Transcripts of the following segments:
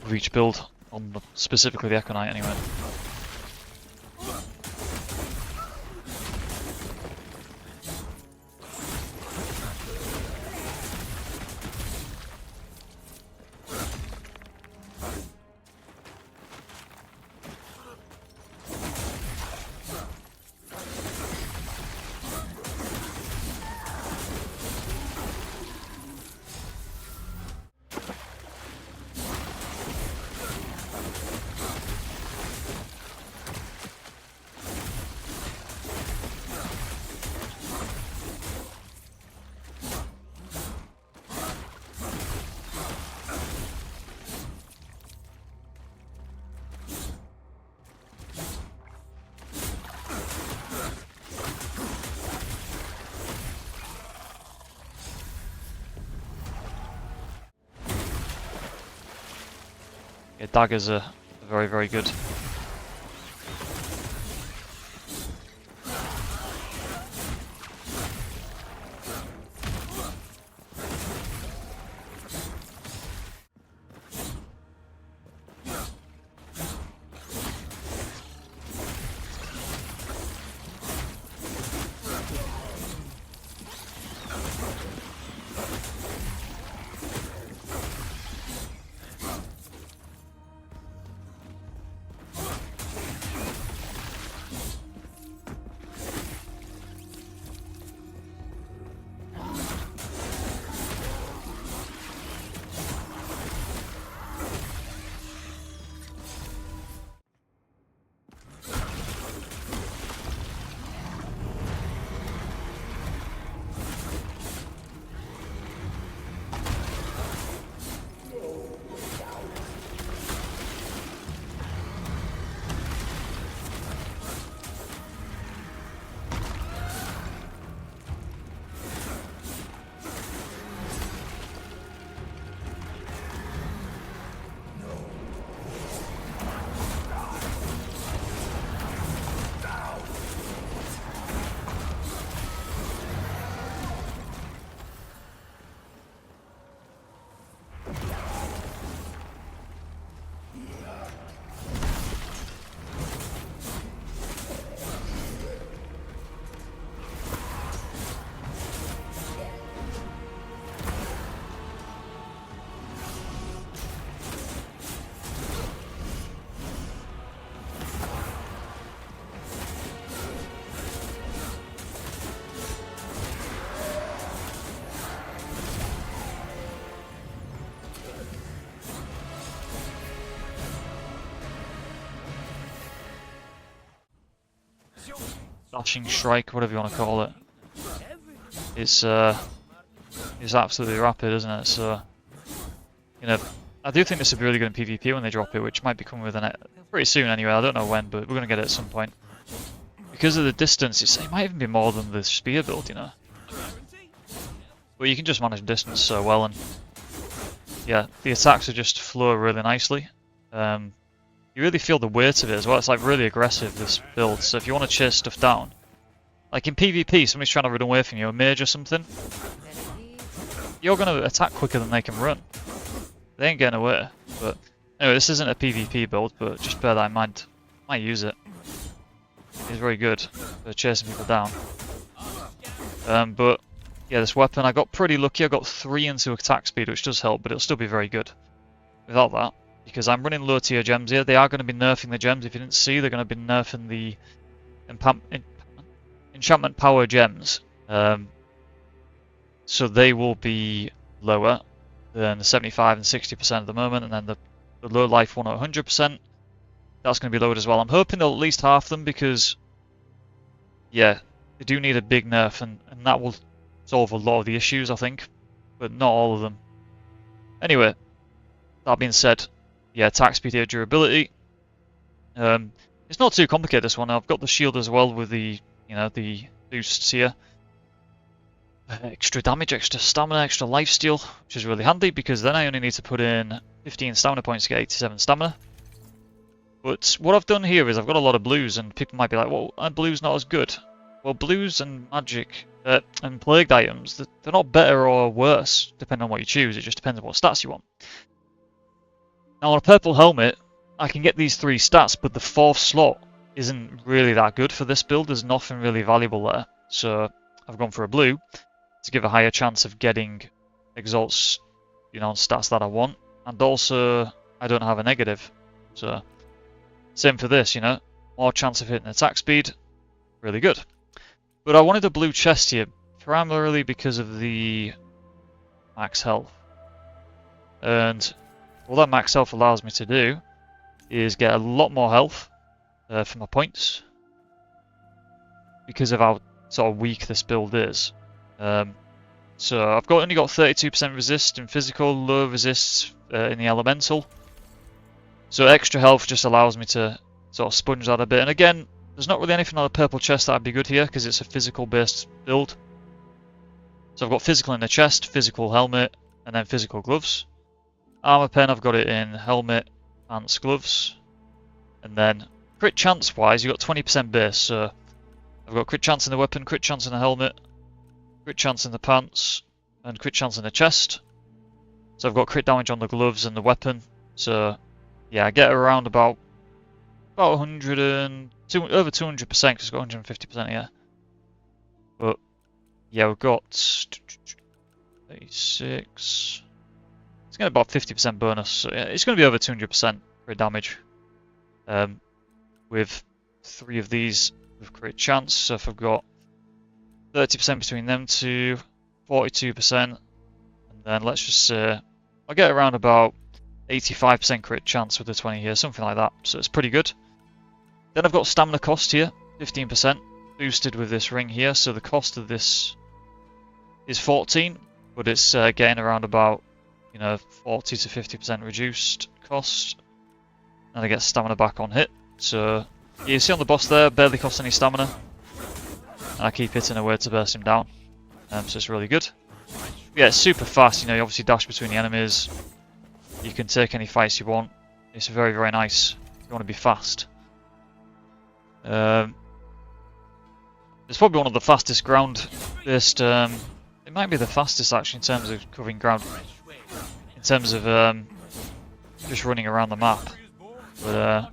with each build, on specifically the Echo Knight anyway. Yeah, daggers are very, very good. Dashing Strike, whatever you want to call it. It's absolutely rapid, isn't it? So, you know, I do think this would be really good in PvP when they drop it, which might be coming with pretty soon anyway. I don't know when, but we're going to get it at some point. Because of the distance, it might even be more than the spear build, you know. But you can just manage distance so well, and yeah, the attacks are just flow really nicely. You really feel the weight of it as well. It's like really aggressive, this build. So if you want to chase stuff down, like in PvP, somebody's trying to run away from you, a mage or something, you're going to attack quicker than they can run. They ain't getting away. But anyway, this isn't a PvP build, but just bear that in mind. Might use it. It's very good for chasing people down. But yeah, this weapon, I got pretty lucky. I got 3 into attack speed, which does help, but it'll still be very good without that. Because I'm running low tier gems here. They are going to be nerfing the gems. If you didn't see, they're going to be nerfing the enchantment power gems. So they will be lower than the 75 and 60% at the moment, and then the low life one at 100%. That's going to be lowered as well. I'm hoping they'll at least half them because, yeah, they do need a big nerf, and that will solve a lot of the issues, I think, but not all of them. Anyway, that being said, yeah, attack speed here, durability. It's not too complicated, this one. I've got the shield as well with the, the boosts here. Extra damage, extra stamina, extra lifesteal, which is really handy because then I only need to put in 15 stamina points to get 87 stamina. But what I've done here is I've got a lot of blues, and people might be like, well, are blues not as good? Well, blues and magic and plagued items, they're not better or worse depending on what you choose. It just depends on what stats you want. Now on a purple helmet, I can get these 3 stats, but the 4th slot isn't really that good for this build. There's nothing really valuable there. So I've gone for a blue to give a higher chance of getting exalts, you know, stats that I want. And also, I don't have a negative. So, same for this, you know. More chance of hitting attack speed. Really good. But I wanted a blue chest here, primarily because of the max health. And all that max health allows me to do is get a lot more health for my points. Because of how sort of weak this build is. So I've only got 32% resist in physical, low resist in the elemental. So extra health just allows me to sort of sponge that a bit. And again, there's not really anything on the purple chest that would be good here because it's a physical based build. So I've got physical in the chest, physical helmet, and then physical gloves. Armor pen, I've got it in helmet, pants, gloves. And then crit chance wise, you've got 20% base. So I've got crit chance in the weapon, crit chance in the helmet, crit chance in the pants, and crit chance in the chest. So I've got crit damage on the gloves and the weapon. So yeah, I get around about 100 and over 200% because it's got 150% here. But yeah, we've got 36. It's going to be about 50% bonus. So yeah, it's going to be over 200% crit damage. With 3 of these with crit chance. So if I've got 30% between them two, 42%, and then let's just say I'll get around about 85% crit chance with the 20 here, something like that. So it's pretty good. Then I've got stamina cost here, 15% boosted with this ring here. So the cost of this is 14, but it's getting around about, you know, 40 to 50% reduced cost. And I get stamina back on hit. So you see on the boss there, barely costs any stamina. And I keep hitting away to burst him down. So it's really good. Yeah, it's super fast, you know, you obviously dash between the enemies. You can take any fights you want. It's very, very nice if you want to be fast. It's probably one of the fastest ground-based... it might be the fastest actually in terms of covering ground. In terms of just running around the map. But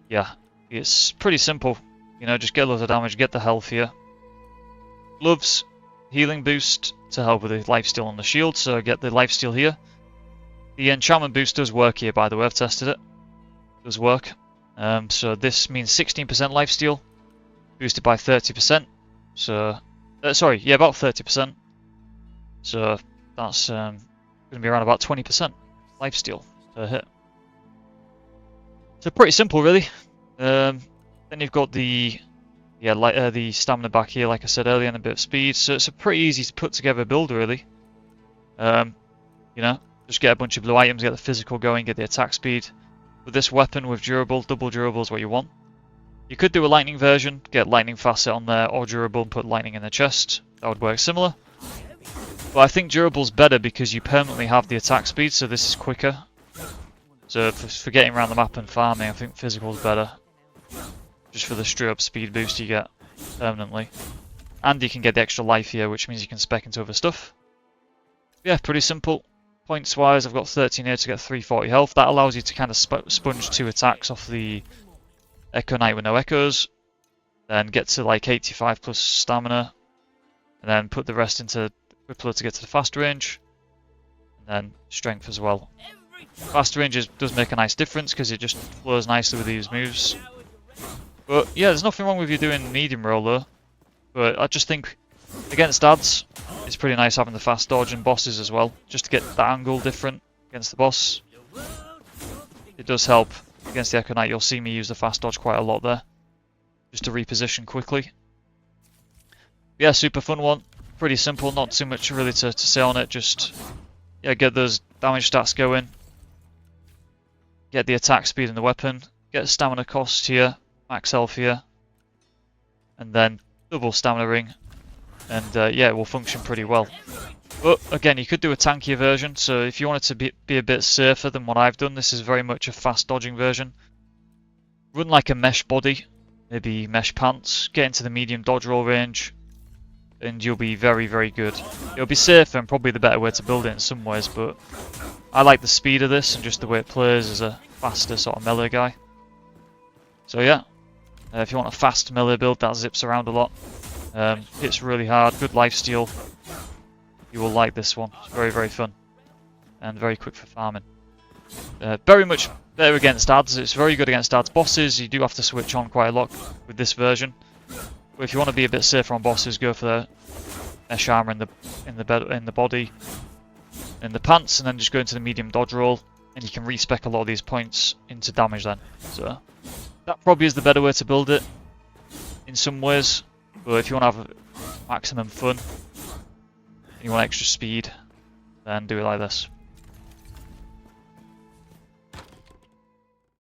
yeah, it's pretty simple. You know, just get loads of damage, get the health here. Gloves, healing boost to help with the lifesteal on the shield, so get the lifesteal here. The enchantment boost does work here, by the way, I've tested it. It does work. So this means 16% lifesteal, boosted by 30%. So, sorry, yeah, about 30%. So that's going to be around about 20% lifesteal per hit. So pretty simple, really. Then you've got the the stamina back here, like I said earlier, and a bit of speed. So it's a pretty easy to put together build, really. You know, just get a bunch of blue items, get the physical going, get the attack speed. With this weapon with durable, double durable is what you want. You could do a lightning version, get lightning facet on there, or durable and put lightning in the chest. That would work similar. But I think durable's better because you permanently have the attack speed, so this is quicker. So for getting around the map and farming, I think physical's better. Just for the straight up speed boost you get permanently. And you can get the extra life here, which means you can spec into other stuff. Yeah, pretty simple. Points wise, I've got 13 here to get 340 health. That allows you to kind of sponge 2 attacks off the Echo Knight with no echoes. Then get to like 85 plus stamina. And then put the rest into Crippler to get to the fast range. And then strength as well. Fast range does make a nice difference because it just flows nicely with these moves. But yeah, there's nothing wrong with you doing medium roll though. But I just think against ads, it's pretty nice having the fast dodge and bosses as well, just to get that angle different against the boss. It does help against the Echo Knight. You'll see me use the fast dodge quite a lot there, just to reposition quickly. Yeah, super fun one. Pretty simple, not too much really to say on it. Just yeah, get those damage stats going. Get the attack speed in the weapon. Get stamina cost here. Max health here. And then double stamina ring. And yeah, it will function pretty well. But again, you could do a tankier version. So if you wanted to be a bit safer than what I've done, this is very much a fast dodging version. Run like a mesh body. Maybe mesh pants. Get into the medium dodge roll range. And you'll be very, very good. It'll be safer and probably the better way to build it in some ways, but I like the speed of this and just the way it plays as a faster sort of melee guy. So yeah, if you want a fast melee build that zips around a lot, hits really hard, good lifesteal, you will like this one. It's very, very fun and very quick for farming. Very much better against ads. It's very good against ads. Bosses, you do have to switch on quite a lot with this version. But if you want to be a bit safer on bosses, go for the mesh armor in the body, in the pants, and then just go into the medium dodge roll, and you can respec a lot of these points into damage then. So that probably is the better way to build it in some ways. But if you want to have maximum fun, and you want extra speed, then do it like this.